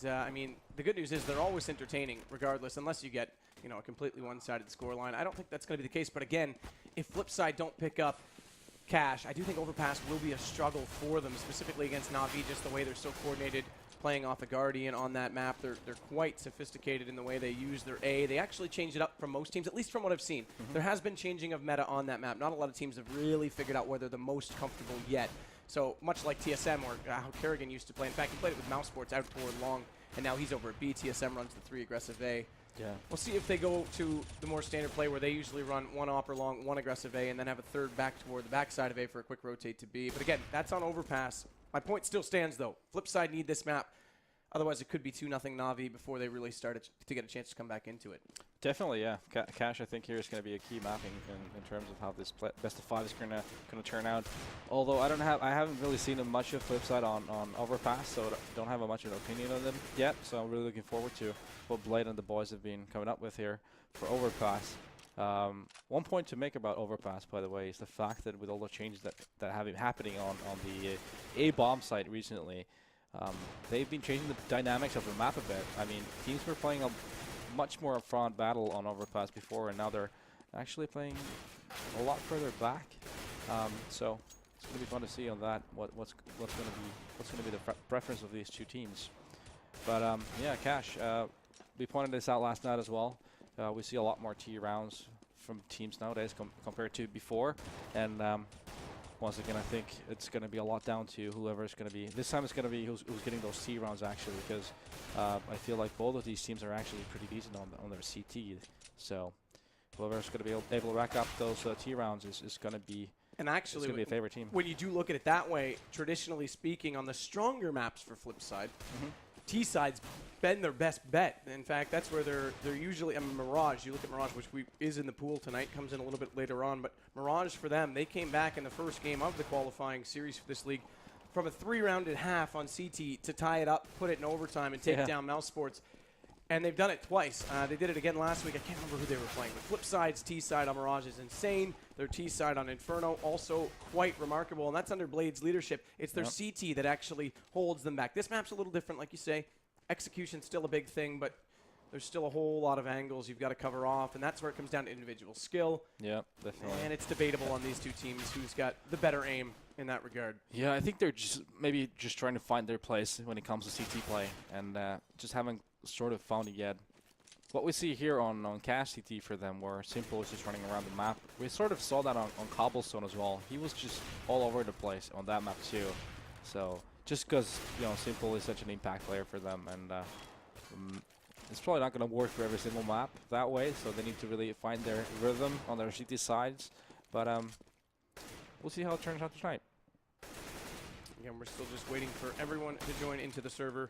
And, I mean, the good news is they're always entertaining regardless, unless you get, you know, a completely one-sided scoreline. I don't think that's going to be the case. But, again, if FlipSid don't pick up Cash, I do think Overpass will be a struggle for them, specifically against Na'Vi, just the way they're so coordinated playing off the Guardian on that map. They're quite sophisticated in the way they use their A. They actually changed it up from most teams, at least from what I've seen. There has been changing of meta on that map. Not a lot of teams have really figured out where they're the most comfortable yet. So much like TSM or how Kerrigan used to play. In fact, he played it with Mouse Sports out forward long, and now he's over at B. TSM runs the 3 aggressive A. Yeah. We'll see if they go to the more standard play where they usually run 1 opper long, 1 aggressive A, and then have a third back toward the backside of A for a quick rotate to B. But again, that's on Overpass. My point still stands, though. FlipSid need this map. Otherwise, it could be 2-0 Na'Vi before they really start to get a chance to come back into it. Definitely, yeah. Cash, I think, here is going to be a key mapping in terms of how this best of 5 is going to turn out. Although I haven't really seen much of FlipSid on Overpass, so don't have much of an opinion on them yet. So I'm really looking forward to what Blade and the boys have been coming up with here for Overpass. One point to make about Overpass, by the way, is the fact that with all the changes that have been happening on the A bomb site recently. They've been changing the dynamics of the map a bit. I mean, teams were playing a much more upfront battle on Overpass before, and now they're actually playing a lot further back. So it's going to be fun to see on that what's going to be the preference of these two teams. But yeah, Cash, we pointed this out last night as well. We see a lot more T rounds from teams nowadays compared to before, and once again, I think it's going to be a lot down to whoever it's going to be. This time it's going to be who's getting those C rounds, actually, because I feel like both of these teams are actually pretty decent on their CT. So whoever's going to be able to rack up those T rounds is going to be a favorite team. When you do look at it that way, traditionally speaking, on the stronger maps for FlipSid, T-side's been their best bet. In fact, that's where they're usually, I mean, Mirage, you look at Mirage, which is in the pool tonight, comes in a little bit later on, but Mirage for them, they came back in the first game of the qualifying series for this league from a 3-rounded half on CT to tie it up, put it in overtime, and take down Mouse Sports. And they've done it twice. They did it again last week. I can't remember who they were playing. But FlipSid's T-side on Mirage is insane. Their T-side on Inferno also quite remarkable. And that's under Blade's leadership. It's their CT that actually holds them back. This map's a little different, like you say. Execution's still a big thing, but there's still a whole lot of angles you've got to cover off. And that's where it comes down to individual skill. Yeah, definitely. And it's debatable on these two teams who's got the better aim in that regard. Yeah, I think they're maybe just trying to find their place when it comes to CT play. And just haven't sort of found it yet. What we see here on Cash CT for them, where Simple is just running around the map, we sort of saw that on Cobblestone as well. He was just all over the place on that map too. So just because, you know, Simple is such an impact player for them, and it's probably not going to work for every single map that way, so they need to really find their rhythm on their CT sides. But we'll see how it turns out tonight. Again, we're still just waiting for everyone to join into the server,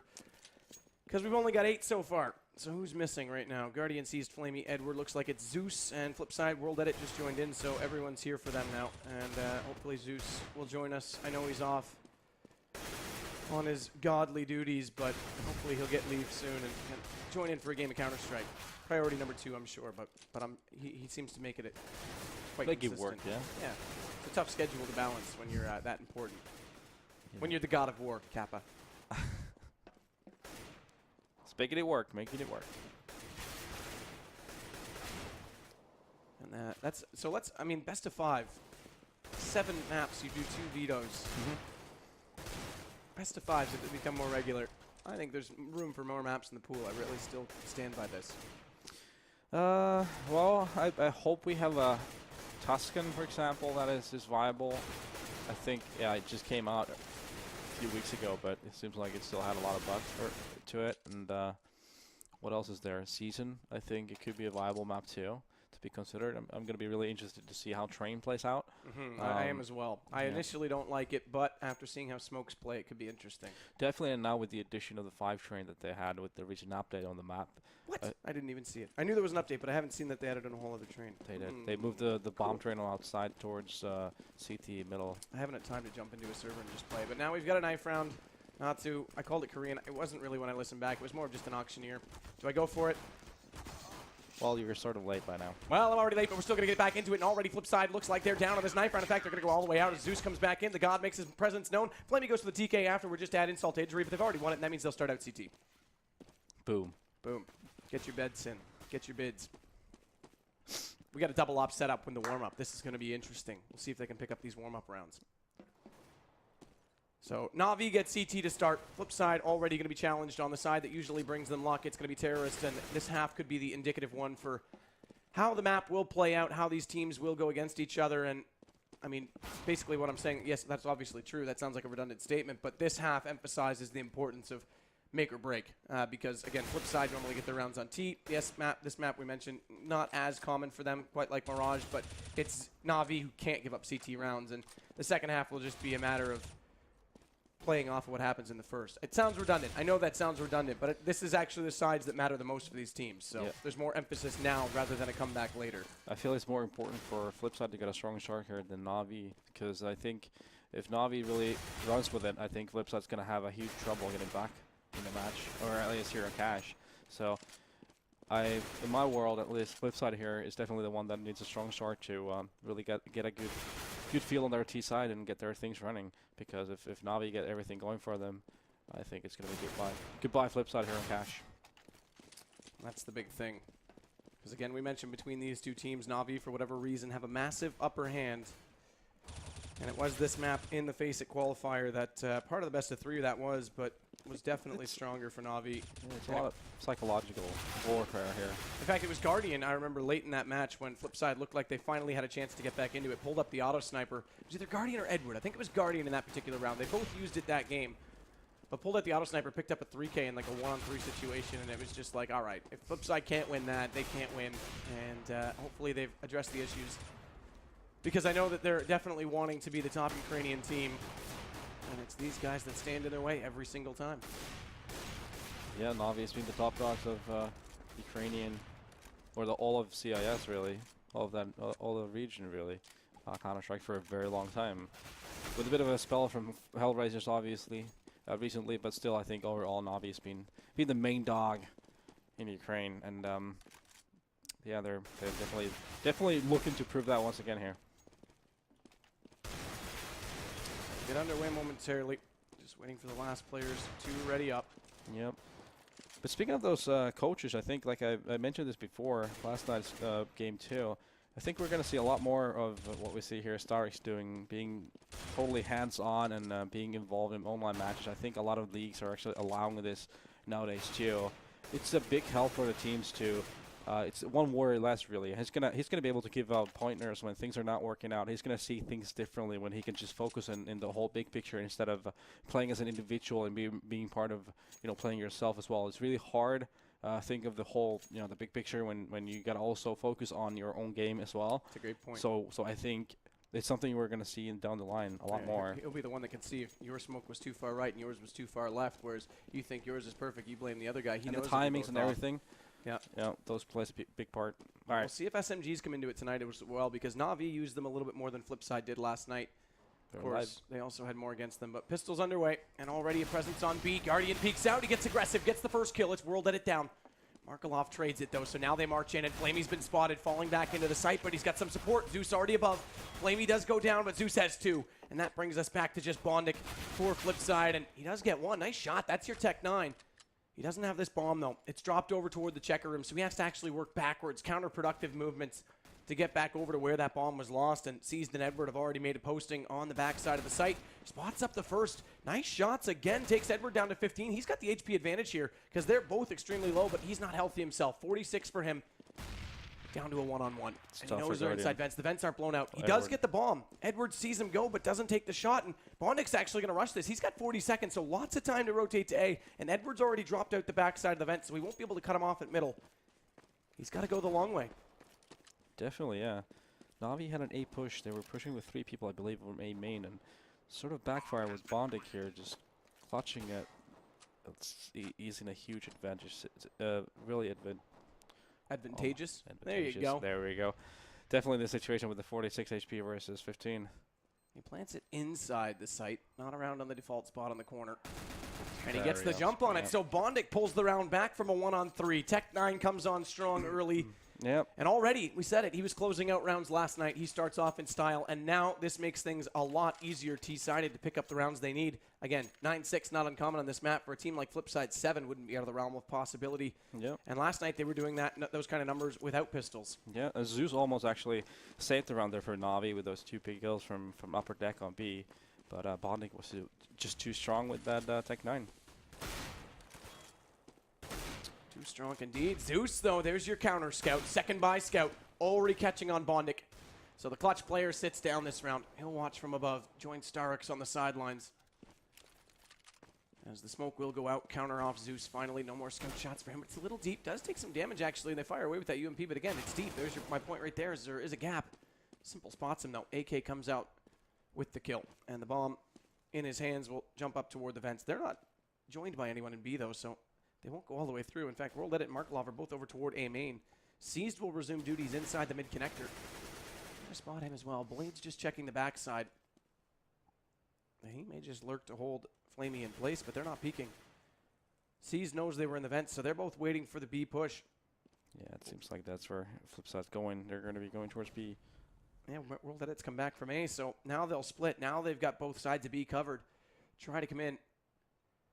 because we've only got 8 so far. So who's missing right now? Guardian Seized, Flamey, Edward. Looks like it's Zeus, and FlipSid World Edit just joined in, so everyone's here for them now. And hopefully Zeus will join us. I know he's off on his godly duties, but hopefully he'll get leave soon and join in for a game of Counter-Strike. Priority number 2, I'm sure, but he seems to make it quite consistent. It work, yeah. Yeah, it's a tough schedule to balance when you're that important. Yeah. When you're the god of war, Kappa. Making it work, making it work. And that's so. I mean, best of 5, 7 maps. You do 2 vetoes. Best of 5s if they become more regular. I think there's room for more maps in the pool. I really still stand by this. Well, I hope we have a Tuscan, for example, that is viable. I think, yeah, it just came out a few weeks ago, but it seems like it still had a lot of bugs to it. And what else is there? Season, I think it could be a viable map too to be considered. I'm going to be really interested to see how Train plays out. I am as well. I initially don't like it, but after seeing how Smokes play, it could be interesting. Definitely, and now with the addition of the 5 Train that they had with the recent update on the map. What? I didn't even see it. I knew there was an update, but I haven't seen that they added on a whole other train. They did. They moved the bomb train on outside towards CT middle. I haven't had time to jump into a server and just play, but now we've got a knife round. Natus, I called it Korean. It wasn't really when I listened back. It was more of just an auctioneer. Do I go for it? Well, you were sort of late by now. Well, I'm already late, but we're still going to get back into it. And already FlipSid looks like they're down on this knife round. In fact, they're going to go all the way out as Zeus comes back in. The God makes his presence known. Flamey goes for the TK after. We're just at insult to injury, but they've already won it, and that means they'll start out CT. Boom. Boom. Get your beds in. Get your bids. We got a double op set up in the warm-up. This is going to be interesting. We'll see if they can pick up these warm-up rounds. So Na'Vi gets CT to start. FlipSid already going to be challenged on the side that usually brings them luck. It's going to be Terrorists, and this half could be the indicative one for how the map will play out, how these teams will go against each other. And I mean, basically what I'm saying, yes, that's obviously true. That sounds like a redundant statement, but this half emphasizes the importance of make or break, because again, FlipSid normally get their rounds on T. Yes, this map we mentioned, not as common for them, quite like Mirage, but it's Na'Vi who can't give up CT rounds, and the second half will just be a matter of playing off of what happens in the first. It sounds redundant. I know that sounds redundant, but this is actually the sides that matter the most for these teams, so there's more emphasis now rather than a comeback later. I feel it's more important for FlipSid to get a strong start here than Na'Vi, because I think if Na'Vi really runs with it, I think FlipSid's going to have a huge trouble getting back in the match, or at least here in cash. So in my world, at least FlipSid here is definitely the one that needs a strong start to really get a good feel on their T side and get their things running. Because if Na'Vi get everything going for them, I think it's going to be goodbye FlipSid here in cash. That's the big thing. Because again, we mentioned between these two teams, Na'Vi for whatever reason have a massive upper hand. And it was this map in the FACEIT qualifier that part of the best of three that was, but was definitely stronger for Na'Vi. Yeah, it's a lot of psychological warfare here. In fact, it was Guardian, I remember late in that match when FlipSid looked like they finally had a chance to get back into it, pulled up the auto sniper. It was either Guardian or Edward. I think it was Guardian in that particular round. They both used it that game. But pulled out the auto sniper, picked up a 3K in like a 1-on-3 situation, and it was just like, all right, if FlipSid can't win that, they can't win. And hopefully they've addressed the issues. Because I know that they're definitely wanting to be the top Ukrainian team. And it's these guys that stand in their way every single time. Yeah, Na'Vi has been the top dogs of Ukrainian, or all of CIS really, all the region really, Counter-Strike for a very long time. With a bit of a spell from Hellraisers obviously recently, but still I think overall Na'Vi has been the main dog in Ukraine, and yeah, they're definitely looking to prove that once again here. Get underway momentarily. Just waiting for the last players to ready up. Yep. But speaking of those coaches, I think, like I mentioned this before, last night's game too, I think we're going to see a lot more of what we see here Starix doing, being totally hands-on and being involved in online matches. I think a lot of leagues are actually allowing this nowadays too. It's a big help for the teams too. It's one worry less, really. He's gonna be able to give out pointers when things are not working out. He's gonna see things differently when he can just focus in the whole big picture instead of playing as an individual and being part of playing yourself as well. It's really hard. Think of the whole the big picture when you gotta also focus on your own game as well. That's a great point. So I think it's something we're going to see down the line a lot more. He'll be the one that can see if your smoke was too far right and yours was too far left, whereas you think yours is perfect, you blame the other guy. He knows the timings and everything. Yeah. Yeah, those plays a big part. All right. We'll see if SMGs come into it tonight as well, because Na'Vi used them a little bit more than FlipSid did last night. Of course, they also had more against them, but Pistol's underway, and already a presence on B. Guardian peeks out, he gets aggressive, gets the first kill. It's World Edit down. Markelov trades it, though, so now they march in, and Flamey's been spotted falling back into the site, but he's got some support. Zeus already above. Flamey does go down, but Zeus has two, and that brings us back to just Bondic for FlipSid, and he does get one. Nice shot. That's your Tech 9. He doesn't have this bomb, though. It's dropped over toward the checker room, so he has to actually work backwards, counterproductive movements to get back over to where that bomb was lost, and Seized and Edward have already made a posting on the backside of the site. Spots up the first. Nice shots again. Takes Edward down to 15. He's got the HP advantage here because they're both extremely low, but he's not healthy himself. 46 for him. Down to a one-on-one. And he knows they're inside vents. The vents aren't blown out. He does get the bomb. Edward sees him go, but doesn't take the shot, and Bondic's actually going to rush this. He's got 40 seconds, so lots of time to rotate to A, and Edward's already dropped out the backside of the vent, so we won't be able to cut him off at middle. He's got to go the long way. Definitely, yeah. Na'Vi had an A push. They were pushing with 3 people, I believe, from A main, and sort of backfire with Bondic here, just clutching it. He's in a huge advantage. Really advantageous. Oh, there you go. There we go. Definitely the situation with the 46 HP versus 15. He plants it inside the site, not around on the default spot on the corner. And he gets the jump on it. So Bondic pulls the round back from a 1-on-3. Tech 9 comes on strong early. Yep. And already, we said it, he was closing out rounds last night. He starts off in style, and now this makes things a lot easier T-sided to pick up the rounds they need. Again, 9-6, not uncommon on this map. For a team like FlipSid3 wouldn't be out of the realm of possibility. Yep. And last night they were doing those kind of numbers without pistols. Yeah, Zeus almost actually saved the round there for Na'Vi with those 2 big kills from upper deck on B. But Bonding was just too strong with that Tech 9. Too strong indeed. Zeus, though, there's your counter scout. Second by scout, already catching on Bondic. So the clutch player sits down this round. He'll watch from above. Join Starix on the sidelines. As the smoke will go out, counter off Zeus. Finally, no more scout shots for him. It's a little deep. Does take some damage, actually. They fire away with that UMP, but again, it's deep. There's my point right there. There is a gap. Simple spots him, though. AK comes out with the kill. And the bomb in his hands will jump up toward the vents. They're not joined by anyone in B, though, so they won't go all the way through. In fact, World Edit and Markelov are both over toward A main. Seized will resume duties inside the mid connector. I spot him as well. Blade's just checking the backside. He may just lurk to hold Flamey in place, but they're not peeking. Seized knows they were in the vents, so they're both waiting for the B push. Yeah, it seems like that's where FlipSid's going. They're going to be going towards B. Yeah, World Edit's come back from A, so now they'll split. Now they've got both sides of B covered. Try to come in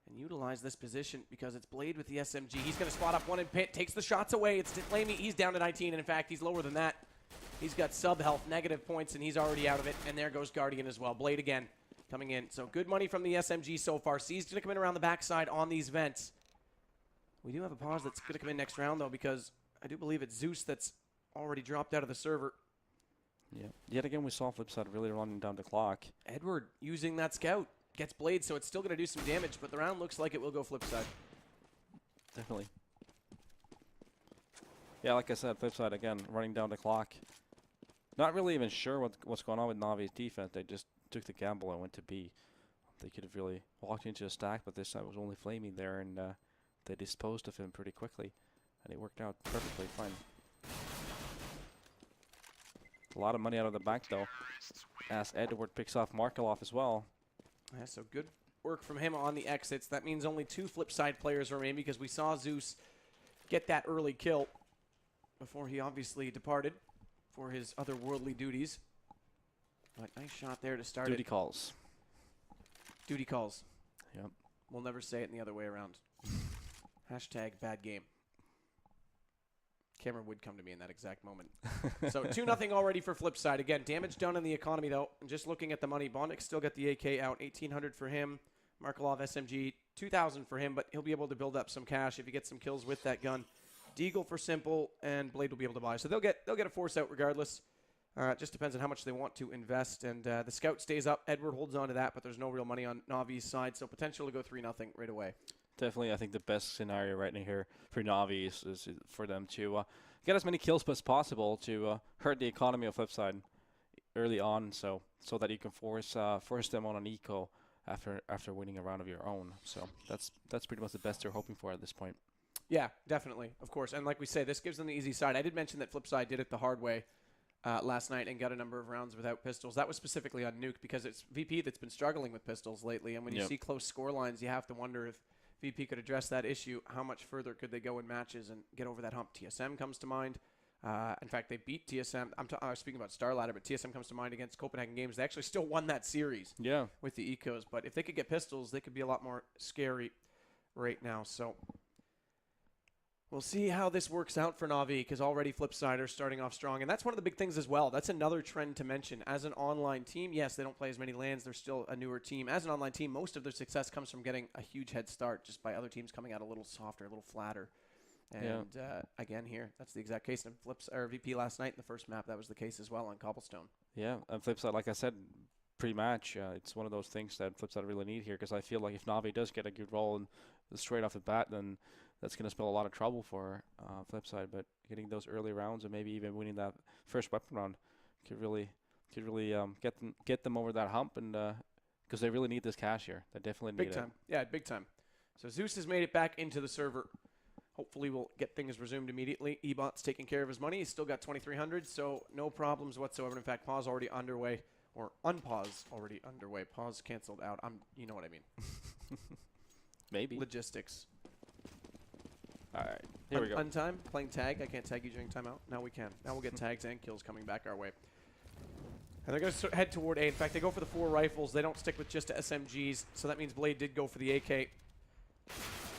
and utilize this position because it's Blade with the SMG. He's going to spot up one in pit, takes the shots away. It's Flamey. He's down to 19, and in fact, he's lower than that. He's got sub-health, negative points, and he's already out of it. And there goes Guardian as well. Blade again coming in. So good money from the SMG so far. C's going to come in around the backside on these vents. We do have a pause that's going to come in next round, though, because I do believe it's Zeus that's already dropped out of the server. Yeah. Yet again, we saw FlipSid really running down the clock. Edward using that scout. Gets Blade, so it's still going to do some damage, but the round looks like it will go FlipSid. Definitely. Yeah, like I said, FlipSid again, running down the clock. Not really even sure what's going on with Navi's defense. They just took the gamble and went to B. They could have really walked into a stack, but this time it was only Flamey there, and they disposed of him pretty quickly. And it worked out perfectly fine. A lot of money out of the bank, though, as Edward picks off Markelov as well. Yeah, so good work from him on the exits. That means only 2 FlipSid players remain because we saw Zeus get that early kill before he obviously departed for his otherworldly duties. But nice shot there to start Duty it. calls. Duty calls. Yep. We'll never say it in the other way around. Hashtag bad game. Cameron would come to me in that exact moment. So 2-0 already for FlipSid. Again, damage done in the economy, though. And just looking at the money, Bondic still got the AK out. 1,800 for him. Markelov SMG, 2,000 for him, but he'll be able to build up some cash if he gets some kills with that gun. Deagle for Simple, and Blade will be able to buy. So they'll get a force out regardless. It just depends on how much they want to invest. And the scout stays up. Edward holds on to that, but there's no real money on Navi's side. So potential to go 3-0 right away. Definitely, I think the best scenario right now here for Navi is for them to get as many kills as possible to hurt the economy of FlipSid early on, so that you can force them on an eco after winning a round of your own. So that's pretty much the best they're hoping for at this point. Yeah, definitely, of course. And like we say, this gives them the easy side. I did mention that FlipSid did it the hard way last night and got a number of rounds without pistols. That was specifically on Nuke because it's VP that's been struggling with pistols lately. And when you see close score lines, you have to wonder if VP could address that issue. How much further could they go in matches and get over that hump? TSM comes to mind. In fact, they beat TSM. I was speaking about Star Ladder, but TSM comes to mind against Copenhagen Games. They actually still won that series with the ecos. But if they could get pistols, they could be a lot more scary right now. So we'll see how this works out for Na'Vi because already FlipSid are starting off strong. And that's one of the big things as well. That's another trend to mention. As an online team, yes, they don't play as many LANs. They're still a newer team. As an online team, most of their success comes from getting a huge head start just by other teams coming out a little softer, a little flatter. And again here, that's the exact case. And VP last night in the first map, that was the case as well on Cobblestone. Yeah, and FlipSid, like I said, pre-match, it's one of those things that FlipSid really need here because I feel like if Na'Vi does get a good roll and straight off the bat, then that's going to spell a lot of trouble for FlipSid. But getting those early rounds and maybe even winning that first weapon round could really get them over that hump, and because they really need this cash here. They definitely need it. Big time. Yeah, big time. So Zeus has made it back into the server. Hopefully we'll get things resumed immediately. Ebot's taking care of his money. He's still got 2,300, so no problems whatsoever. In fact, pause already underway, or unpause already underway. Pause canceled out. You know what I mean. Maybe. Logistics. All right, here we go. Untime, playing tag. I can't tag you during timeout. Now we can. Now we'll get tags and kills coming back our way. And they're going to head toward A. In fact, they go for the 4 rifles. They don't stick with just SMGs, so that means Blade did go for the AK.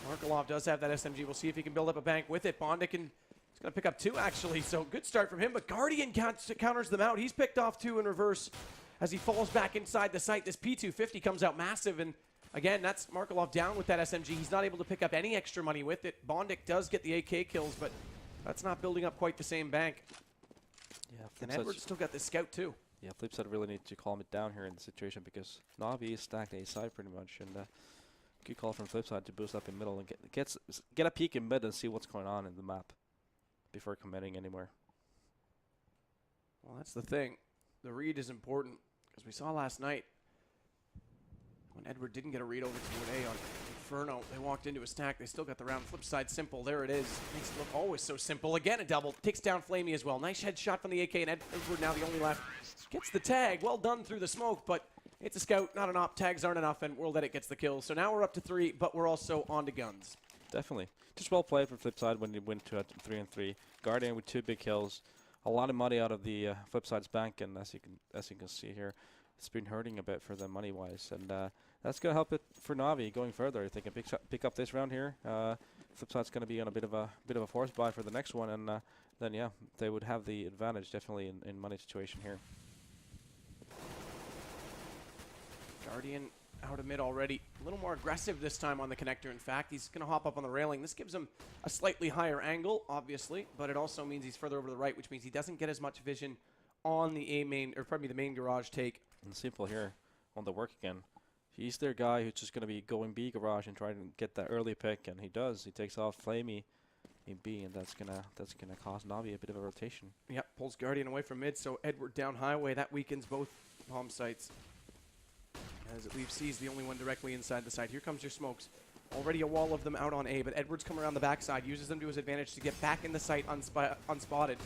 Markelov does have that SMG. We'll see if he can build up a bank with it. Bondic he's going to pick up 2, actually, so good start from him. But Guardian counters them out. He's picked off 2 in reverse as he falls back inside the site. This P250 comes out massive, and again, that's Markelov down with that SMG. He's not able to pick up any extra money with it. Bondic does get the AK kills, but that's not building up quite the same bank. Yeah, and Edward's still got the scout, too. Yeah, FlipSid really need to calm it down here in the situation because Na'Vi is stacked A side pretty much, and good call from FlipSid to boost up in middle and get a peek in mid and see what's going on in the map before committing anywhere. Well, that's the thing. The read is important because we saw last night when Edward didn't get a read over to an A on Inferno. They walked into a stack. They still got the round. FlipSid simple. There it is. Makes it look always so simple. Again, a double. Takes down Flamey as well. Nice headshot from the AK, and Edward now the only left. Gets the tag. Well done through the smoke, but it's a scout, not an op. Tags aren't enough, and World Edit gets the kill. So now we're up to 3, but we're also on to guns. Definitely. Just well played from FlipSid when they went to 3-3. Guardian with 2 big kills. A lot of money out of the FlipSid's bank, and as you can see here, it's been hurting a bit for them money-wise, and that's going to help it for Na'Vi going further. If they can pick up this round here, FlipSid's going to be on a bit of a force buy for the next one, and then yeah, they would have the advantage definitely in money situation here. Guardian out of mid already. A little more aggressive this time on the connector. In fact, he's going to hop up on the railing. This gives him a slightly higher angle, obviously, but it also means he's further over to the right, which means he doesn't get as much vision on the A main, or probably the main garage take. And simple here on the work again. He's their guy who's just going to be going B garage and trying to get that early pick, and he does. He takes off Flamey in B, and that's gonna cost Na'Vi a bit of a rotation. Yep, pulls Guardian away from mid, so Edward down highway. That weakens both bomb sites. As it leaves C's the only one directly inside the site. Here comes your smokes. Already a wall of them out on A, but Edward's come around the backside, uses them to his advantage to get back in the site unspotted.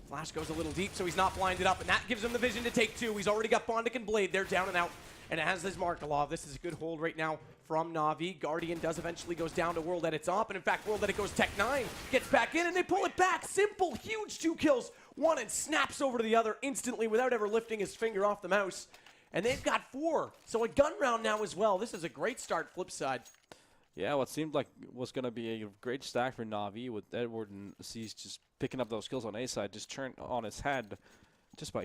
Flash goes a little deep, so he's not blinded up, and that gives him the vision to take 2. He's already got Bondic and Blade. They're down and out, and as is Markelov. This is a good hold right now from Na'Vi. Guardian does eventually goes down to World Edit's op, and in fact, World Edit goes Tech 9, gets back in, and they pull it back. Simple, huge 2 kills. One and snaps over to the other instantly without ever lifting his finger off the mouse. And they've got 4. So a gun round now as well. This is a great start, FlipSid. Yeah, what seemed like was going to be a great stack for Na'Vi with Edward and C's just picking up those kills on A side, just turned on his head just by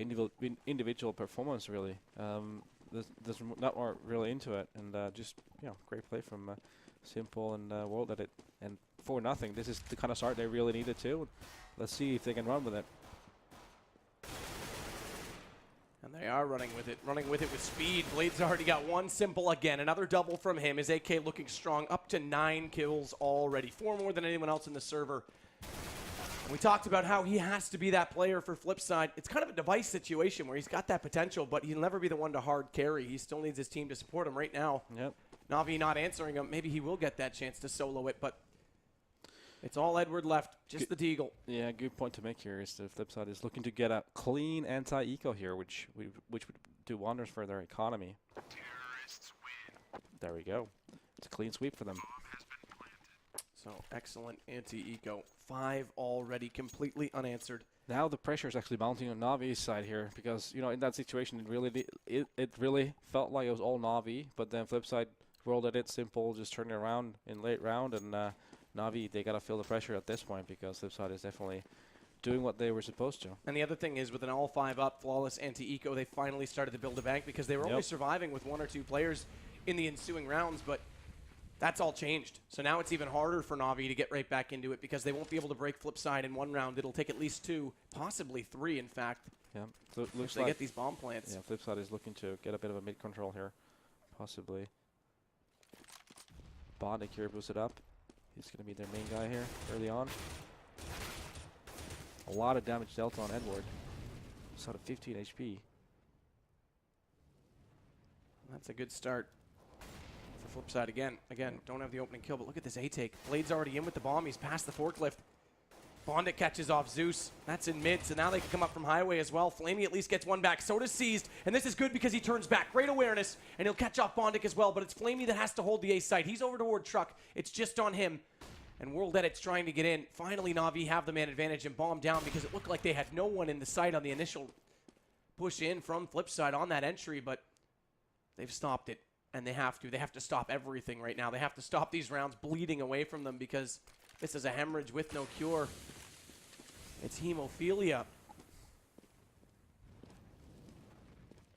individual performance, really. There's not more really into it. And just, you know, great play from Simple and World Edit. And 4-0. This is the kind of start they really needed to. Let's see if they can run with it. And they are running with it with speed. Blade's already got 1 Simple again. Another double from him. His AK looking strong, up to 9 kills already. 4 more than anyone else in the server. And we talked about how he has to be that player for FlipSid. It's kind of a device situation where he's got that potential, but he'll never be the one to hard carry. He still needs his team to support him right now. Yep. Na'Vi not answering him. Maybe he will get that chance to solo it, but it's all Edward left, just the Deagle. Yeah, good point to make here is the FlipSid is looking to get a clean anti-eco here, which would do wonders for their economy. There we go. It's a clean sweep for them. So excellent anti-eco. 5 already completely unanswered. Now the pressure is actually mounting on Na'Vi's side here because, you know, in that situation it really felt like it was all Na'Vi, but then FlipSid World Edit Simple just turned it around in late round, and Na'Vi, they got to feel the pressure at this point because FlipSid is definitely doing what they were supposed to. And the other thing is, with an all 5 up, flawless anti-eco, they finally started to build a bank because they were only surviving with 1 or 2 players in the ensuing rounds, but that's all changed. So now it's even harder for Na'Vi to get right back into it because they won't be able to break FlipSid in 1 round. It'll take at least 2, possibly 3, in fact. Yeah, so it looks like like they get these bomb plants. Yeah, FlipSid is looking to get a bit of a mid control here, possibly. Bondic here boosted up. He's going to be their main guy here early on. A lot of damage dealt on Edward. Just out of 15 HP. That's a good start for FlipSid again. Again, don't have the opening kill, but look at this A-take. Blade's already in with the bomb. He's past the forklift. Bondic catches off Zeus. That's in mid, so now they can come up from highway as well. Flamey at least gets 1 back. So does Seized, and this is good because he turns back. Great awareness, and he'll catch off Bondic as well, but it's Flamey that has to hold the A site. He's over toward Truck. It's just on him, and World Edit's trying to get in. Finally, Na'Vi have the man advantage and bomb down because it looked like they had no one in the site on the initial push in from FlipSid on that entry, but they've stopped it, and they have to. They have to stop everything right now. They have to stop these rounds bleeding away from them because this is a hemorrhage with no cure. It's hemophilia.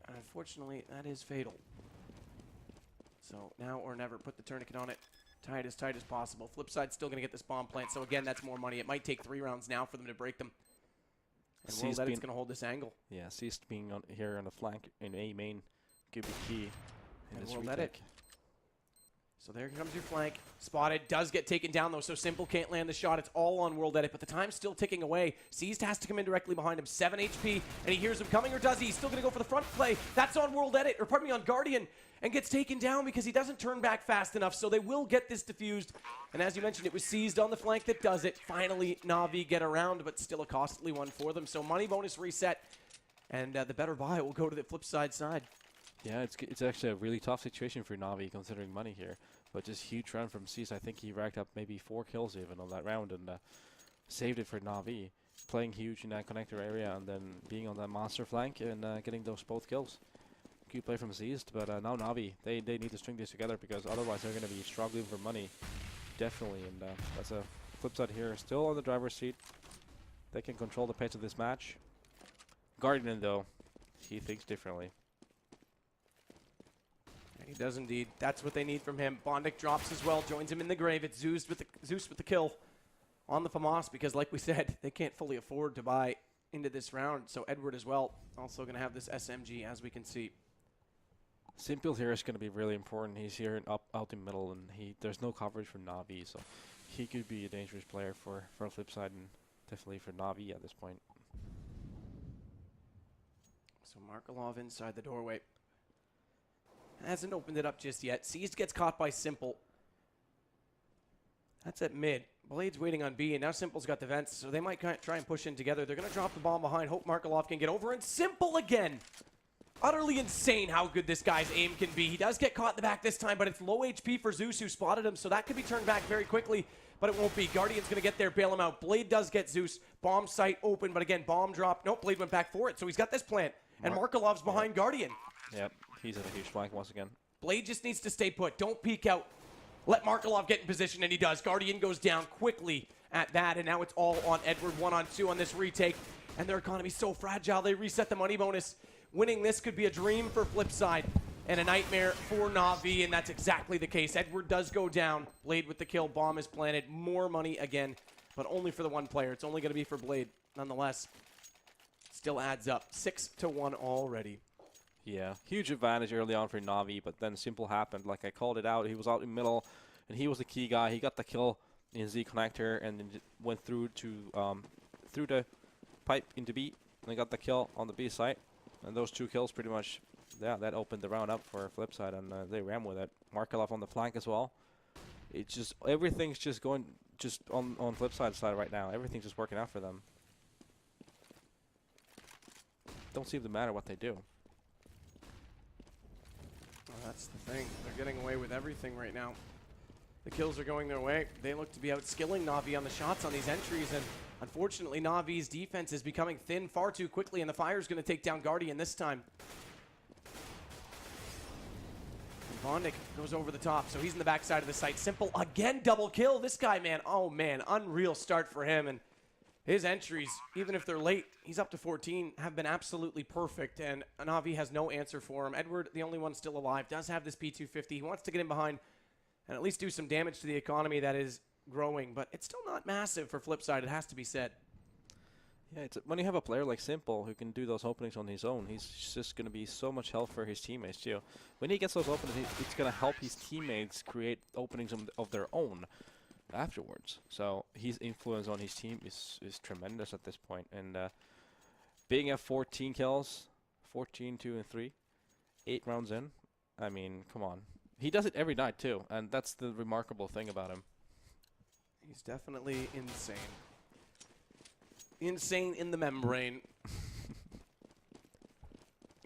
And unfortunately, that is fatal. So now or never, put the tourniquet on it. Tie it as tight as possible. FlipSide's still going to get this bomb plant, so again, that's more money. It might take 3 rounds now for them to break them. And World Edit's going to hold this angle. Yeah, Ceased being on here on the flank in A main could be key in this World retake. Edit. So there comes your flank. Spotted. Does get taken down, though, so Simple can't land the shot. It's all on World Edit, but the time's still ticking away. Seized has to come in directly behind him. 7 HP, and he hears him coming, or does he? He's still going to go for the front play. That's on World Edit, or pardon me, on Guardian, and gets taken down because he doesn't turn back fast enough, so they will get this diffused. And as you mentioned, it was Seized on the flank that does it. Finally, Na'Vi get around, but still a costly one for them. So money bonus reset, and the better buy will go to the FlipSide side. Yeah, it's actually a really tough situation for Na'Vi considering money here. But just huge run from Cease. I think he racked up maybe 4 kills even on that round and saved it for Na'Vi. Playing huge in that connector area and then being on that monster flank and getting those both kills. Good play from Seized, but now Na'Vi, they need to string this together because otherwise they're going to be struggling for money. Definitely, and that's a FlipSid here. Still on the driver's seat. They can control the pace of this match. Guardian, though, he thinks differently. He does indeed. That's what they need from him. Bondic drops as well, joins him in the grave. It's Zeus with the kill on the FAMAS because, like we said, they can't fully afford to buy into this round. So Edward as well, also going to have this SMG, as we can see. Simple here is going to be really important. He's here out in middle, and there's no coverage from Na'Vi, so he could be a dangerous player for FlipSid and definitely for Na'Vi at this point. So Markelov inside the doorway. Hasn't opened it up just yet. Seized gets caught by Simple. That's at mid. Blade's waiting on B, and now Simple's got the vents, so they might try and push in together. They're going to drop the bomb behind. Hope Markelov can get over, and Simple again. Utterly insane how good this guy's aim can be. He does get caught in the back this time, but it's low HP for Zeus, who spotted him, so that could be turned back very quickly, but it won't be. Guardian's going to get there, bail him out. Blade does get Zeus. Bomb site open, but again, bomb drop. Nope, Blade went back for it, so he's got this plant, and Markelov's behind Guardian. Yep, he's at a huge flank once again. Blade just needs to stay put. Don't peek out. Let Markelov get in position, and he does. Guardian goes down quickly at that, and now it's all on Edward 1-on-2 on this retake, and their economy's so fragile. They reset the money bonus. Winning this could be a dream for FlipSid and a nightmare for Na'Vi, and that's exactly the case. Edward does go down. Blade with the kill. Bomb is planted. More money again, but only for the one player. It's only going to be for Blade. Nonetheless, still adds up. 6-1 already. Yeah, huge advantage early on for Na'Vi, but then Simple happened. Like I called it out, he was out in middle, and he was the key guy. He got the kill in Z connector, and then went through to through the pipe into B, and they got the kill on the B site. And those 2 kills pretty much, yeah, that opened the round up for FlipSid, and they ran with it. Markelov on the flank as well. It's just everything's just going just on FlipSide's side right now. Everything's just working out for them. Don't seem to matter what they do. Well, that's the thing. They're getting away with everything right now. The kills are going their way. They look to be outskilling Na'Vi on the shots on these entries, and unfortunately, Na'Vi's defense is becoming thin far too quickly, and the Fire's going to take down Guardian this time. And Bondic goes over the top, so he's in the backside of the site. Simple again, double kill. This guy, man, oh man, unreal start for him, and his entries, even if they're late, he's up to 14, have been absolutely perfect, and Na'Vi has no answer for him. Edward, the only one still alive, does have this P250. He wants to get in behind and at least do some damage to the economy that is growing, but it's still not massive for FlipSid, it has to be said. Yeah, when you have a player like Simple who can do those openings on his own, he's just going to be so much help for his teammates too. When he gets those openings, it's going to help his teammates create openings of their own afterwards. So his influence on his team is tremendous at this point. And being at 14 kills, 14, 2, and 3, 8 rounds in, I mean, come on. He does it every night too, and that's the remarkable thing about him. He's definitely insane. Insane in the membrane.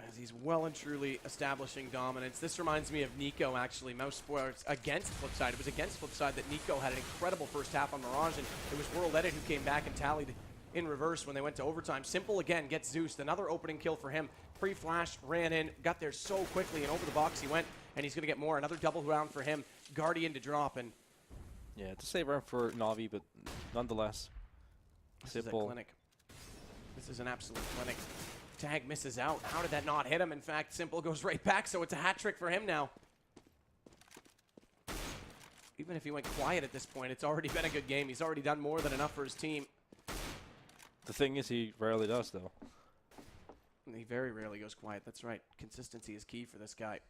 As he's well and truly establishing dominance. This reminds me of Nico, actually. Mouse Sports against FlipSid. It was against FlipSid that Nico had an incredible first half on Mirage, and it was World Edit who came back and tallied in reverse when they went to overtime. Simple again gets Zeus. Another opening kill for him. Pre-flash, ran in, got there so quickly, and over the box he went, and he's going to get more. Another double round for him. Guardian to drop, and yeah, it's a safe round for Na'Vi, but nonetheless, Simple. This is a clinic. This is an absolute clinic. Tag misses out. How did that not hit him? In fact, Simple goes right back, so it's a hat trick for him now. Even if he went quiet at this point, it's already been a good game. He's already done more than enough for his team. The thing is, he rarely does, though. He very rarely goes quiet. That's right. Consistency is key for this guy.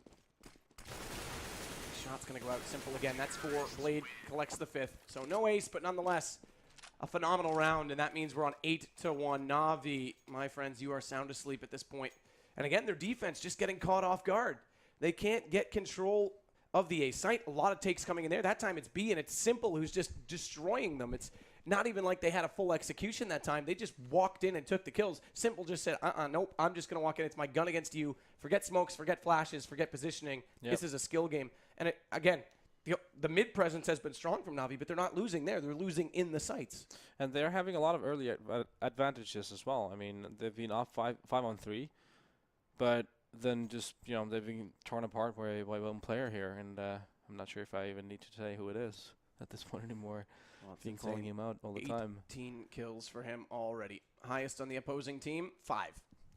Shot's going to go out. Simple again. That's 4. Blade collects the 5th. So no ace, but nonetheless, a phenomenal round, and that means we're on 8-1. Na'Vi, my friends, you are sound asleep at this point. And again, their defense just getting caught off guard. They can't get control of the A site. A lot of takes coming in there. That time it's B, and it's Simple who's just destroying them. It's not even like they had a full execution that time. They just walked in and took the kills. Simple just said, nope, I'm just going to walk in. It's my gun against you. Forget smokes, forget flashes, forget positioning. Yep. This is a skill game. And again, the mid presence has been strong from Na'Vi, but they're not losing there. They're losing in the sites. And they're having a lot of early advantages as well. I mean, they've been up 5-on-3, but then just, they've been torn apart by one player here, and I'm not sure if I even need to say who it is at this point anymore. Well, I've been calling him out all the time. 18 kills for him already. Highest on the opposing team, 5.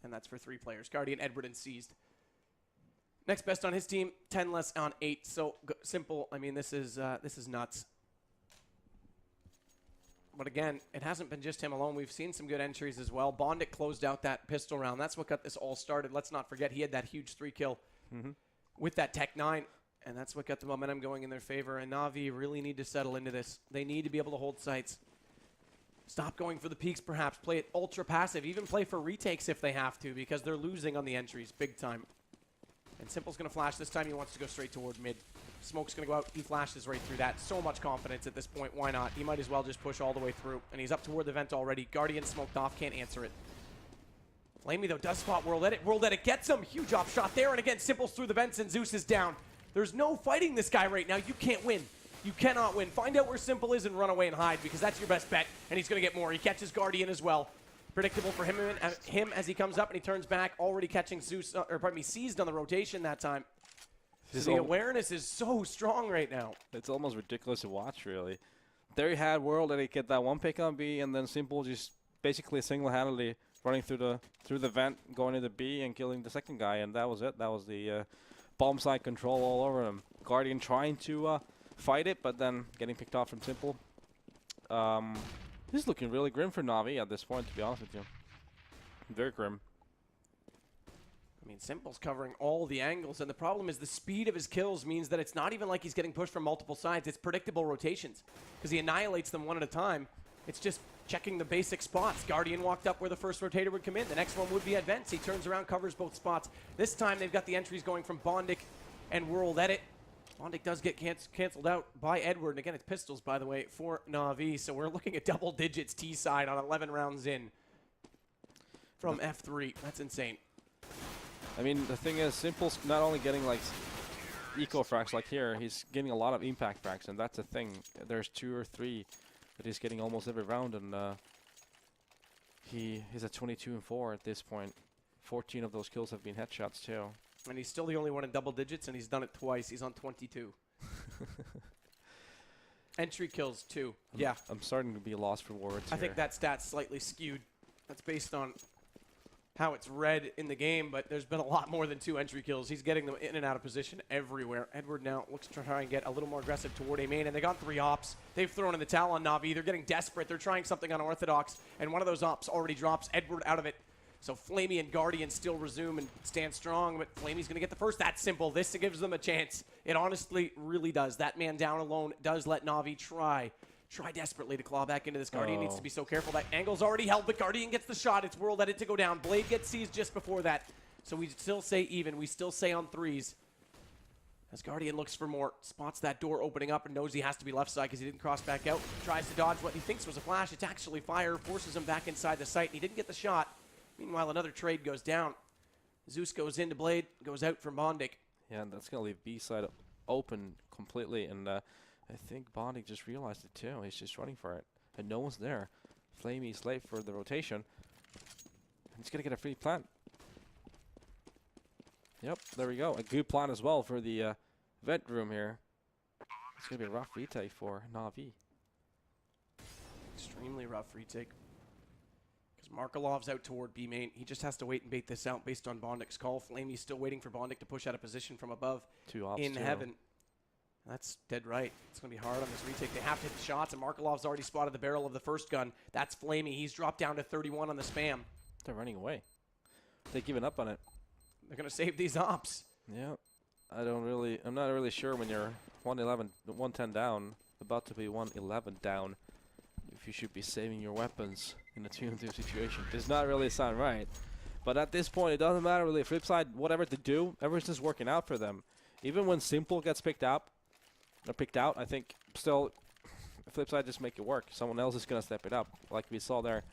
And that's for 3 players. Guardian, Edward, and Seized. Next best on his team, 10 less on 8. So Simple, I mean, this is nuts. But again, it hasn't been just him alone. We've seen some good entries as well. Bondic closed out that pistol round. That's what got this all started. Let's not forget he had that huge 3-kill with that Tech 9. And that's what got the momentum going in their favor. And Na'Vi really need to settle into this. They need to be able to hold sites. Stop going for the peaks, perhaps. Play it ultra passive. Even play for retakes if they have to, because they're losing on the entries big time. And Simple's going to flash. This time he wants to go straight toward mid. Smoke's going to go out. He flashes right through that. So much confidence at this point. Why not? He might as well just push all the way through. And he's up toward the vent already. Guardian smoked off. Can't answer it. Flamey, though, does spot World Edit. World Edit gets him. Huge off shot there. And again, Simple's through the vents, and Zeus is down. There's no fighting this guy right now. You can't win. You cannot win. Find out where Simple is and run away and hide, because that's your best bet. And he's going to get more. He catches Guardian as well. Predictable for him as he comes up and he turns back, already catching Zeus, Seized on the rotation that time. So the awareness is so strong right now. It's almost ridiculous to watch, really. There you had World and he get that one pick on B, and then Simple just basically single-handedly running through the vent, going into B and killing the second guy, and that was it. That was the bomb site control all over him. Guardian trying to fight it, but then getting picked off from Simple. This is looking really grim for Na'Vi at this point, to be honest with you. Very grim. I mean, Simple's covering all the angles, and the problem is the speed of his kills means that it's not even like he's getting pushed from multiple sides. It's predictable rotations, because he annihilates them one at a time. It's just checking the basic spots. Guardian walked up where the first rotator would come in. The next one would be at vents. He turns around, covers both spots. This time they've got the entries going from Bondic and World Edit. Bondic does get canceled out by Edward. And again, it's pistols, by the way, for Na'Vi. So we're looking at double digits T-side on 11 rounds in from F3. That's insane. I mean, the thing is, Simple's not only getting, like, eco frags like here, he's getting a lot of impact frags, and that's the thing. There's 2 or 3 that he's getting almost every round, and he's at 22-4 at this point. 14 of those kills have been headshots, too. And he's still the only one in double digits, and he's done it twice. He's on 22. Entry kills, 2. Yeah. I'm starting to be lost for words I think that stat's slightly skewed. That's based on how it's read in the game, but there's been a lot more than 2 entry kills. He's getting them in and out of position everywhere. Edward now looks to try and get a little more aggressive toward A main, and they got 3 ops. They've thrown in the towel on Na'Vi. They're getting desperate. They're trying something unorthodox, and one of those ops already drops Edward out of it. So Flamey and Guardian still resume and stand strong, but Flamey's going to get the first. That's Simple. This gives them a chance. It honestly really does. That man down alone does let Na'Vi try desperately to claw back into this. Guardian needs to be so careful. That angle's already held, but Guardian gets the shot. It's World Edit to go down. Blade gets seized just before that. So we still say even. We still say on 3s. As Guardian looks for more, spots that door opening up and knows he has to be left side because he didn't cross back out. Tries to dodge what he thinks was a flash. It's actually fire. Forces him back inside the site. He didn't get the shot. Meanwhile, another trade goes down. Zeus goes into Blade, goes out from Bondic. Yeah, and that's going to leave B side open completely, and I think Bondic just realized it too. He's just running for it, and no one's there. Flamey's late for the rotation. He's going to get a free plant. Yep, there we go. A good plant as well for the vent room here. It's going to be a rough retake for Na'Vi. Extremely rough retake. Because Markelov's out toward B main. He just has to wait and bait this out based on Bondik's call. Flamey's still waiting for Bondik to push out of position from above. 2 ops in too. heaven. That's dead right. It's going to be hard on this retake. They have to hit the shots, and Markelov's already spotted the barrel of the first gun. That's Flamey. He's dropped down to 31 on the spam. They're running away. They've given up on it. They're going to save these ops. Yeah. I'm not really sure when you're 111, 110 down, about to be 111 down, if you should be saving your weapons in a 2-2 situation. Does not really sound right. But at this point, it doesn't matter really. FlipSid, whatever to do, everything's working out for them. Even when Simple gets picked out, I think still FlipSid just make it work. Someone else is going to step it up, like we saw there.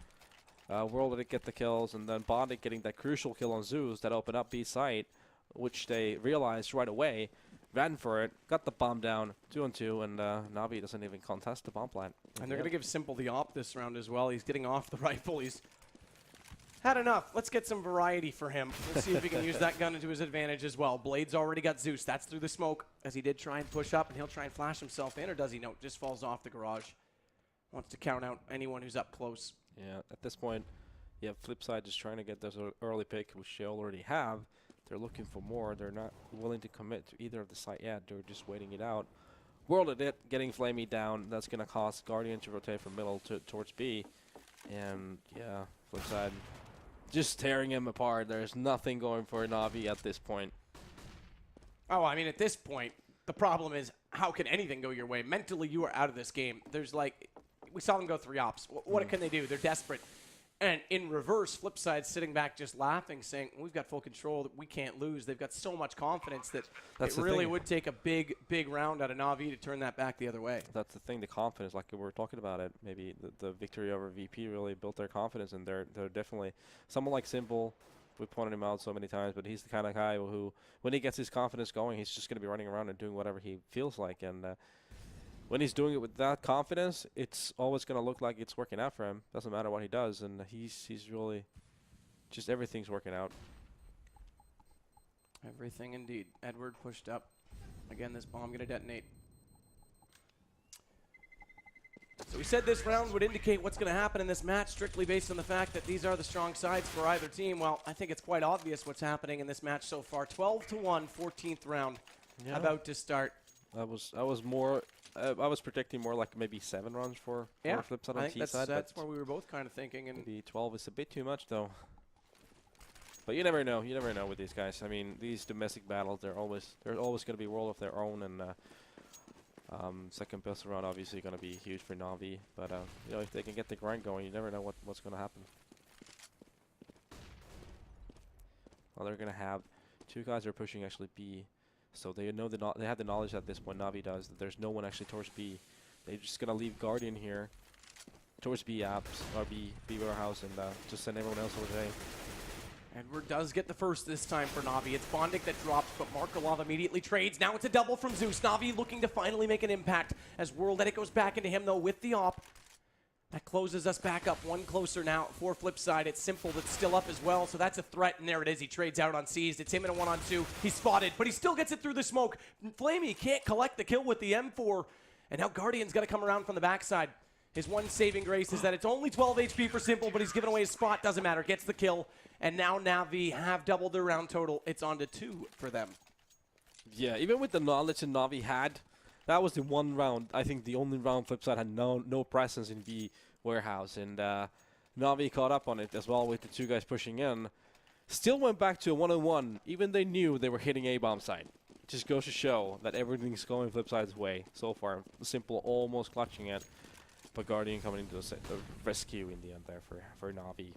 World did get the kills, and then Bondik getting that crucial kill on Zeus that opened up B site, which they realized right away, ran for it, got the bomb down, 2-on-2, and Na'Vi doesn't even contest the bomb plant. And they're going to give Simple the op this round as well. He's getting off the rifle. He's had enough. Let's get some variety for him. Let's see if he can use that gun into his advantage as well. Blade's already got Zeus. That's through the smoke, as he did try and push up, and he'll try and flash himself in, or does he? No, just falls off the garage. Wants to count out anyone who's up close. Yeah, at this point, yeah, FlipSid just trying to get this early pick, which they already have. They're looking for more. They're not willing to commit to either of the site yet. They're just waiting it out. World at it, getting Flamey down. That's going to cause Guardian to rotate from middle towards B. And, yeah, FlipSid just tearing him apart. There's nothing going for Na'Vi at this point. Oh, I mean, at this point, the problem is, how can anything go your way? Mentally, you are out of this game. There's like, we saw them go 3 ops. What can they do? They're desperate. And in reverse, FlipSid sitting back just laughing, saying, we've got full control, we can't lose. They've got so much confidence that it really would take a big, big round out of Na'Vi to turn that back the other way. That's the thing, the confidence, like we were talking about it. Maybe the victory over VP really built their confidence, and they're definitely, someone like Simple, we pointed him out so many times, but he's the kind of guy who, when he gets his confidence going, he's just going to be running around and doing whatever he feels like. And when he's doing it with that confidence, it's always going to look like it's working out for him. Doesn't matter what he does, and he's really just everything's working out. Everything indeed. Edward pushed up. Again, this bomb going to detonate. So we said this round would indicate what's going to happen in this match strictly based on the fact that these are the strong sides for either team. Well, I think it's quite obvious what's happening in this match so far. 12-1, 14th round about to start. I was predicting more like maybe 7 runs for FlipSid on T side. That's where we were both kind of thinking. And maybe 12 is a bit too much though. But you never know. You never know with these guys. I mean, these domestic battles, they're always going to be world of their own. And second best round obviously going to be huge for Na'Vi. But you know, if they can get the grind going, you never know what's going to happen. Well, they're going to have 2 guys are pushing actually B. So they know they have the knowledge at this point, Na'Vi does, that there's no one actually towards B. They're just going to leave Guardian here towards B apps, or B warehouse, and just send everyone else over there. Edward does get the first this time for Na'Vi. It's Bondik that drops, but Markelov immediately trades. Now it's a double from Zeus. Na'Vi looking to finally make an impact as World Edit goes back into him, though, with the op. That closes us back up 1 closer now for FlipSid. It's Simple that's still up as well, so that's a threat, and there it is. He trades out on Seized. It's him in a 1-on-2. He's spotted, but he still gets it through the smoke. Flamey can't collect the kill with the M4, and now Guardian's got to come around from the backside. His one saving grace is that it's only 12 HP for Simple, but he's given away his spot. Doesn't matter. Gets the kill, and now Na'Vi have doubled their round total. It's on to 2 for them. Yeah, even with the knowledge that Na'Vi had, that was the one round, I think the only round FlipSid had no presence in B warehouse, and Na'Vi caught up on it as well with the 2 guys pushing in. Still went back to a 1-on-1, even they knew they were hitting A-bomb side. Just goes to show that everything's going FlipSid's way so far. Simple almost clutching it, but Guardian coming into the rescue in the end there for Na'Vi.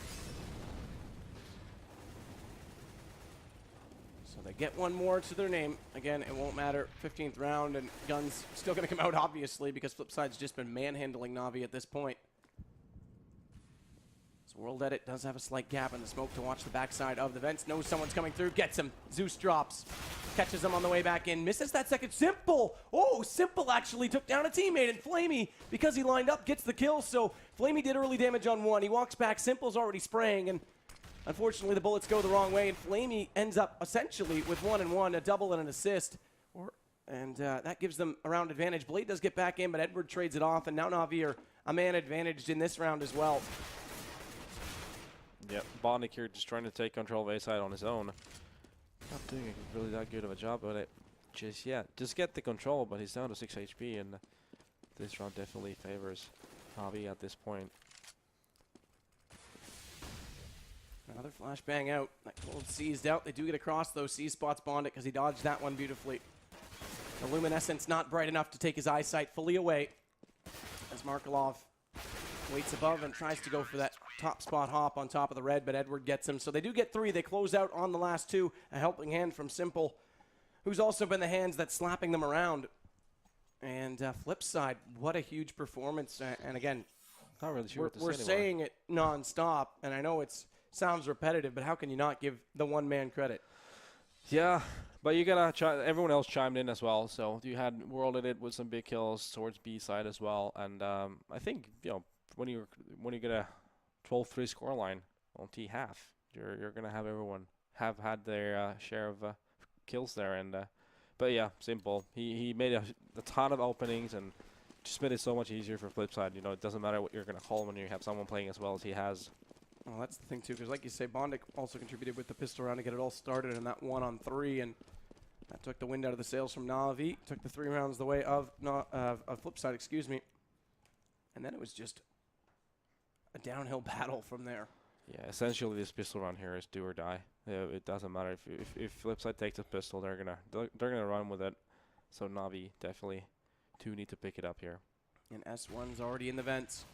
So they get 1 more to their name. Again, it won't matter. 15th round, and Gun's still going to come out, obviously, because FlipSid's just been manhandling Na'Vi at this point. So World Edit does have a slight gap in the smoke to watch the backside of the vents. Knows someone's coming through, gets him. Zeus drops, catches him on the way back in, misses that second. Simple! Oh, Simple actually took down a teammate, and Flamey, because he lined up, gets the kill. So Flamey did early damage on one. He walks back, Simple's already spraying, and unfortunately the bullets go the wrong way, and Flamey ends up essentially with 1 and 1, a double and an assist. And that gives them a round advantage. Blade does get back in, but Edward trades it off, and now Na'Vi are a man advantaged in this round as well. Yep, Bondic here just trying to take control of A-side on his own. Not doing really that good of a job at it just yet. Just get the control, but he's down to 6 HP, and this round definitely favors Na'Vi at this point. Another flashbang out. That cold seized out. They do get across, though. C spots Bondic because he dodged that one beautifully. The luminescence not bright enough to take his eyesight fully away as Markelov waits above and tries to go for that top spot hop on top of the red, but Edward gets him. So they do get 3. They close out on the last 2. A helping hand from Simple, who's also been the hands that's slapping them around. And FlipSid, what a huge performance. And again, not really sure we're saying it nonstop, and I know it sounds repetitive, but how can you not give the one man credit? Yeah, but you gotta everyone else chimed in as well. So you had World Edit with some big kills towards B side as well, and I think when you get a 12-3 scoreline on T half, you're gonna have everyone have had their share of kills there, and but yeah, Simple. He made a ton of openings and just made it so much easier for FlipSid. It doesn't matter what you're gonna call when you have someone playing as well as he has. Well, that's the thing, too, because like you say, Bondic also contributed with the pistol round to get it all started in that 1-on-3, and that took the wind out of the sails from Na'Vi, took the 3 rounds the way of FlipSid, excuse me. And then it was just a downhill battle from there. Yeah, essentially this pistol round here is do or die. It doesn't matter if FlipSid takes a pistol, they're gonna run with it. So Na'Vi definitely do need to pick it up here. And S1's already in the vents.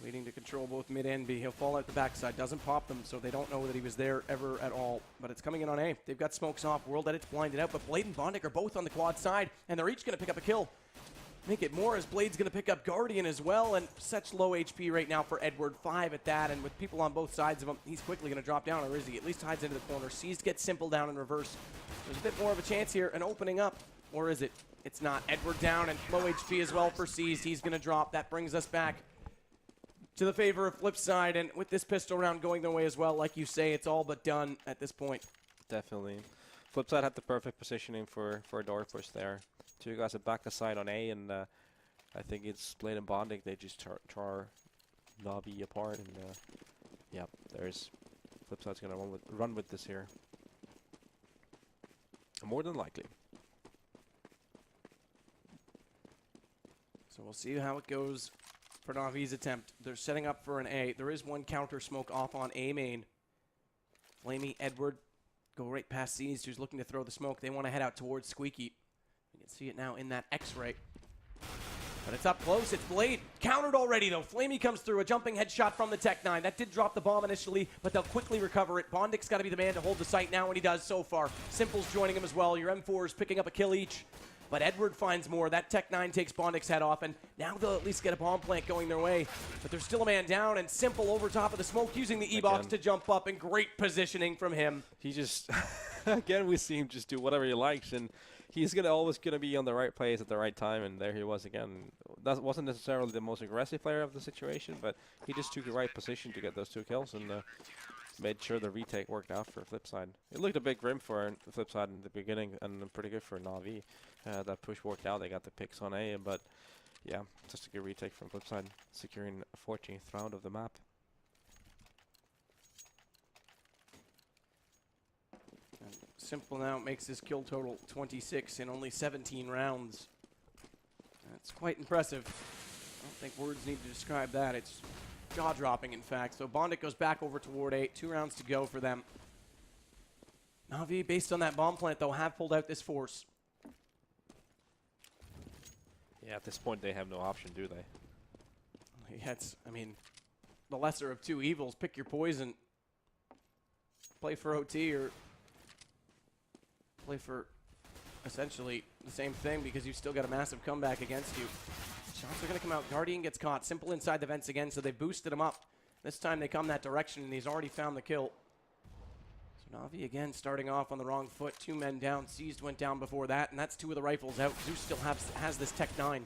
Waiting to control both mid and B. He'll fall out the backside. Doesn't pop them, so they don't know that he was there ever at all. But it's coming in on A. They've got smokes off. World Edit's blinded out, but Blade and Bondic are both on the quad side, and they're each going to pick up a kill. Make it more as Blade's going to pick up Guardian as well, and such low HP right now for Edward. 5 at that, and with people on both sides of him, he's quickly going to drop down, or is he? At least hides into the corner. Seized gets Simple down in reverse. There's a bit more of a chance here, and opening up, or is it? It's not. Edward down, and low HP as well for Seized. He's going to drop. That brings us back to the favor of FlipSid, and with this pistol round going their way as well, like you say, it's all but done at this point. Definitely. FlipSid had the perfect positioning for a door push there. 2 guys at back aside on A, and I think it's Blade and Bondic. They just char Na'Vi apart, and yeah, there's FlipSid's gonna run with this here. More than likely. So we'll see how it goes for Na'Vi's attempt. They're setting up for an A. There is one counter smoke off on A main. Flamey, Edward go right past Seized, who's looking to throw the smoke. They want to head out towards Squeaky. You can see it now in that X-ray. But it's up close. It's Blade. Countered already, though. Flamey comes through. A jumping headshot from the Tech-9. That did drop the bomb initially, but they'll quickly recover it. Bondic's got to be the man to hold the site now, and he does so far. Simple's joining him as well. Your M4 is picking up a kill each. But Edward finds more. That Tech-9 takes Bondic's head off, and now they'll at least get a bomb plant going their way. But there's still a man down, and Simple over top of the smoke using the E-box to jump up, and great positioning from him. He just, again, we see him just do whatever he likes, and he's always going to be on the right place at the right time, and there he was again. That wasn't necessarily the most aggressive player of the situation, but he just took the right position to get those 2 kills, and made sure the retake worked out for FlipSid. It looked a bit grim for FlipSid in the beginning, and pretty good for Na'Vi. That push worked out. They got the picks on A, but yeah, just a good retake from FlipSid, securing a 14th round of the map. And Simple now makes his kill total 26 in only 17 rounds. That's quite impressive. I don't think words need to describe that. It's jaw-dropping, in fact. So Bondic goes back over toward 8. 2 rounds to go for them. Na'Vi, based on that bomb plant, though, have pulled out this force. Yeah, at this point, they have no option, do they? Yeah, I mean, the lesser of 2 evils. Pick your poison. Play for OT or play for essentially the same thing because you've still got a massive comeback against you. Shots are going to come out. Guardian gets caught. Simple inside the vents again, so they boosted him up. This time they come that direction, and he's already found the kill. So Na'Vi again starting off on the wrong foot. 2 men down. Seized went down before that, and that's 2 of the rifles out. Zeus still has this Tech 9.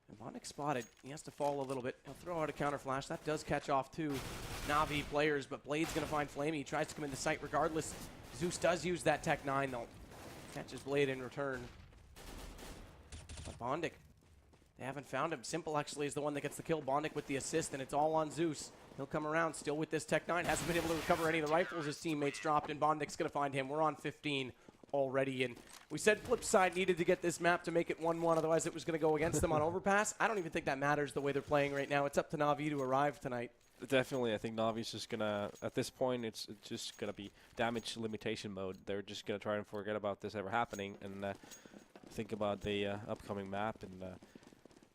And Bondic spotted. He has to fall a little bit. He'll throw out a counter flash. That does catch off 2 Na'Vi players, but Blade's going to find Flamey. He tries to come into sight regardless. Zeus does use that Tech 9, though. Catches Blade in return. But Bondic, they haven't found him. Simple actually is the one that gets the kill. Bondic with the assist, and it's all on Zeus. He'll come around still with this Tech 9. Hasn't been able to recover any of the rifles his teammates dropped, and Bondic's going to find him. We're on 15 already, and we said FlipSid needed to get this map to make it 1-1, otherwise it was going to go against them on overpass. I don't even think that matters the way they're playing right now. It's up to Na'Vi to arrive tonight. Definitely, I think Navi's just gonna, at this point, it's just gonna be damage limitation mode. They're just gonna try and forget about this ever happening and think about the upcoming map. And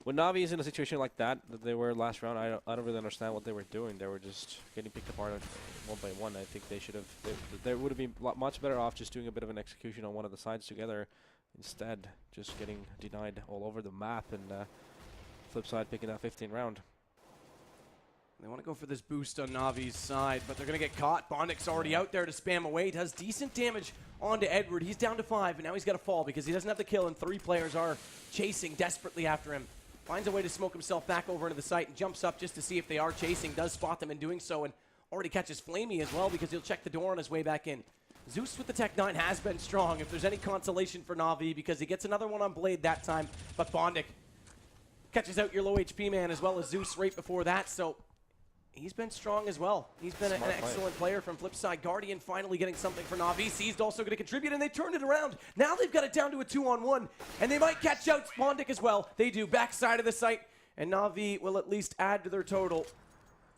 when Navi is in a situation like that they were last round, I don't really understand what they were doing. They were just getting picked apart one by one. I think they should have, they would have been much better off just doing a bit of an execution on one of the sides together. Instead, just getting denied all over the map and FlipSid picking that 15th round. They want to go for this boost on Navi's side, but they're going to get caught. Bondic's already out there to spam away. Does decent damage onto Edward. He's down to 5, and now he's got to fall because he doesn't have the kill, and 3 players are chasing desperately after him. Finds a way to smoke himself back over into the site and jumps up just to see if they are chasing. Does spot them in doing so, and already catches Flamey as well because he'll check the door on his way back in. Zeus with the Tech 9 has been strong, if there's any consolation for Na'Vi, because he gets another one on Blade that time, but Bondic catches out your low HP man as well as Zeus right before that, so he's been strong as well. He's been an excellent player from FlipSid. Guardian finally getting something for Na'Vi. Seized also going to contribute, and they turned it around. Now they've got it down to a 2-on-1, and they might catch out Bondic as well. They do. Backside of the site, and Na'Vi will at least add to their total.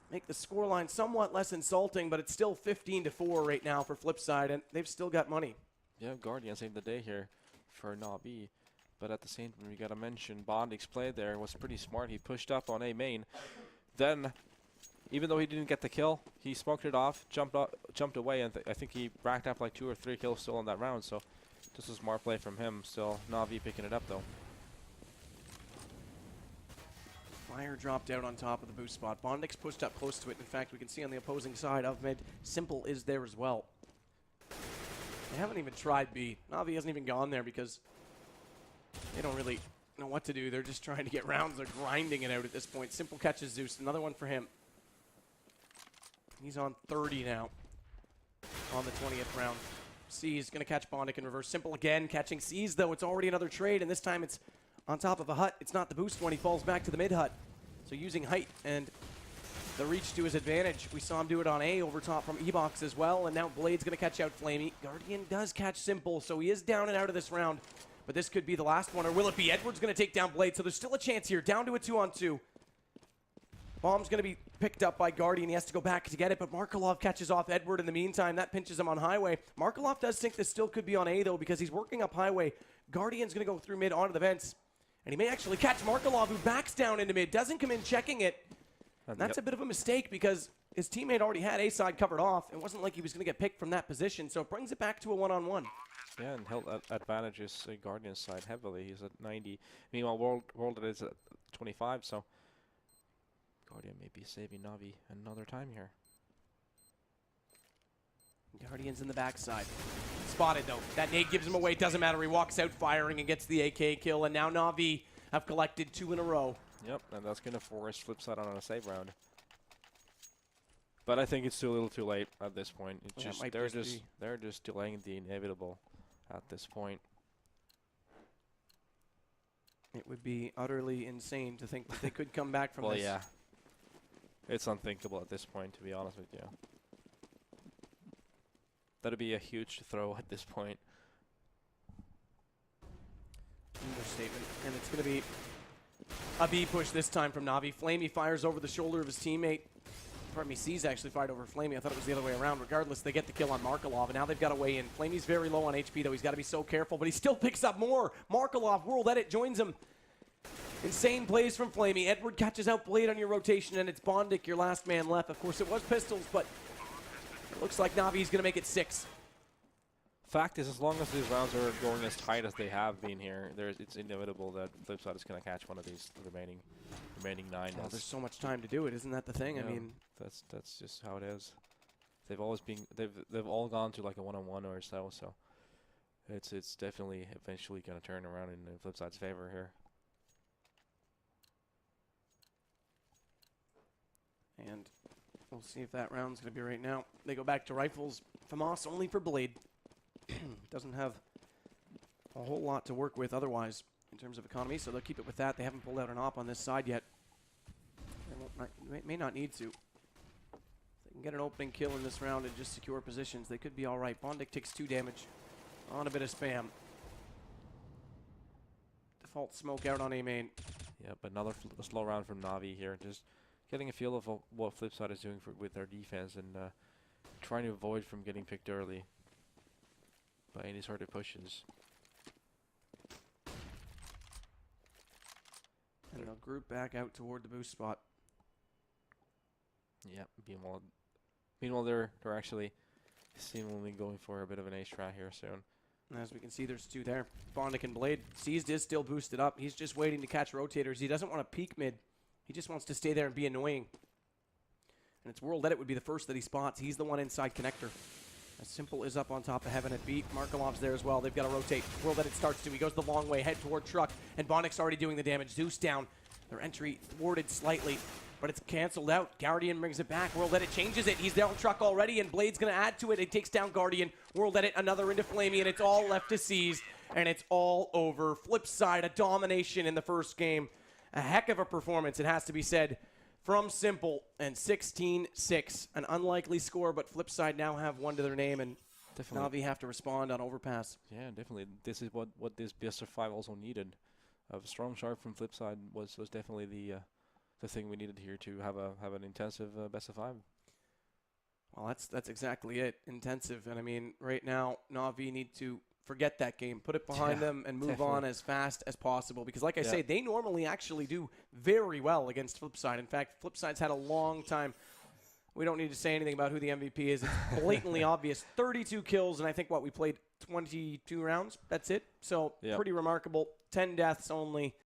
Make the scoreline somewhat less insulting, but it's still 15-4 right now for FlipSid, and they've still got money. Yeah, Guardian saved the day here for Na'Vi. But at the same time, we got to mention Bondic's play there was pretty smart. He pushed up on A main. Then, even though he didn't get the kill, he smoked it off, jumped away, and I think he racked up like 2 or 3 kills still in that round. So this was a smart play from him. Still, Na'Vi picking it up though. Fire dropped out on top of the boost spot. Bondic's pushed up close to it. In fact, we can see on the opposing side of mid, Simple is there as well. They haven't even tried B. Na'Vi hasn't even gone there because they don't really know what to do. They're just trying to get rounds. They're grinding it out at this point. Simple catches Zeus. Another one for him. He's on 30 now on the 20th round. C is going to catch Bondic in reverse. Simple again catching C's, though. It's already another trade, and this time it's on top of a hut. It's not the boost one. He falls back to the mid hut. So using height and the reach to his advantage. We saw him do it on A over top from E-Box as well, and now Blade's going to catch out Flamey. Guardian does catch Simple, so he is down and out of this round. But this could be the last one, or will it be? Edward's going to take down Blade, so there's still a chance here. Down to a 2-on-2. Bomb's going to be picked up by Guardian. He has to go back to get it, but Markelov catches off Edward in the meantime. That pinches him on Highway. Markelov does think this still could be on A, though, because he's working up Highway. Guardian's going to go through mid onto the vents, and he may actually catch Markelov, who backs down into mid. Doesn't come in checking it. And that's a bit of a mistake because his teammate already had A side covered off. It wasn't like he was going to get picked from that position, so it brings it back to a 1-on-1. Yeah, and held advantages Guardian's side heavily. He's at 90. Meanwhile, World is at 25, so Guardian may be saving Na'Vi another time here. Guardian's in the backside. Spotted, though. That nade gives him away. Doesn't matter. He walks out firing and gets the AK kill, and now Na'Vi have collected 2 in a row. Yep, and that's going to force FlipSid on a save round. But I think it's too little too late at this point. It's just they're just delaying the inevitable at this point. It would be utterly insane to think that they could come back from well, this. yeah. It's unthinkable at this point, to be honest with you. That'd be a huge throw at this point. Understatement. And it's going to be a B push this time from Na'Vi. Flamey fires over the shoulder of his teammate. Pardon me, C's actually fired over Flamey. I thought it was the other way around. Regardless, they get the kill on Markelov, and now they've got a way in. Flamey's very low on HP, though. He's got to be so careful, but he still picks up more. Markelov, World Edit, joins him. Insane plays from Flamey. Edward catches out Blade on your rotation, and it's Bondic, your last man left. Of course, it was pistols, but it looks like Na'Vi's going to make it 6. fact is, as long as these rounds are going as tight as they have been here, it's inevitable that FlipSid is going to catch one of these remaining 9. Oh, there's so much time to do it, isn't that the thing? Yeah, I mean, that's just how it is. They've always been they've all gone to like a 1-on-1 or so. So it's definitely eventually going to turn around in FlipSid's favor here. and we'll see if that round's going to be right now. They go back to rifles. FAMAS only for Blade. Doesn't have a whole lot to work with otherwise in terms of economy, so they'll keep it with that. They haven't pulled out an op on this side yet. They may not need to. If they can get an opening kill in this round and just secure positions, they could be all right. Bondic takes 2 damage on a bit of spam. Default smoke out on A main. Yeah, but another slow round from Na'Vi here. Just getting a feel of what FlipSid is doing with their defense and trying to avoid from getting picked early by any sort of pushes. And they'll group back out toward the boost spot. Yeah, meanwhile they're actually seemingly going for a bit of an ace try here soon. And as we can see, there's 2 there. Bondic and Blade. Seized is still boosted up. He's just waiting to catch rotators. He doesn't want to peek mid. He just wants to stay there and be annoying. And it's World Edit would be the first that he spots. He's the one inside connector. As Simple is up on top of Heaven at beat. Markelov's there as well. They've got to rotate. World Edit starts to. He goes the long way, head toward truck. And Bondic's already doing the damage. Zeus down. Their entry thwarted slightly, but it's canceled out. Guardian brings it back. World Edit changes it. He's down truck already, and Blade's going to add to it. It takes down Guardian. World Edit another into Flamey, and it's all left to seize. And it's all over. FlipSid, a domination in the first game. A heck of a performance, it has to be said, from Simple. And 16-6. An unlikely score, but FlipSid now have 1 to their name, and Na'Vi have to respond on overpass. Yeah, definitely. This is what this best of 5 also needed. A strong sharp from FlipSid was definitely the thing we needed here to have an intensive best of 5. Well, that's exactly it. Intensive. And I mean, right now, Na'Vi need to forget that game, put it behind them, and move on as fast as possible. Because like I say, they normally actually do very well against FlipSid. In fact, FlipSid's had a long time. We don't need to say anything about who the MVP is. It's blatantly obvious. 32 kills, and I think, we played 22 rounds? That's it. So pretty remarkable. 10 deaths only.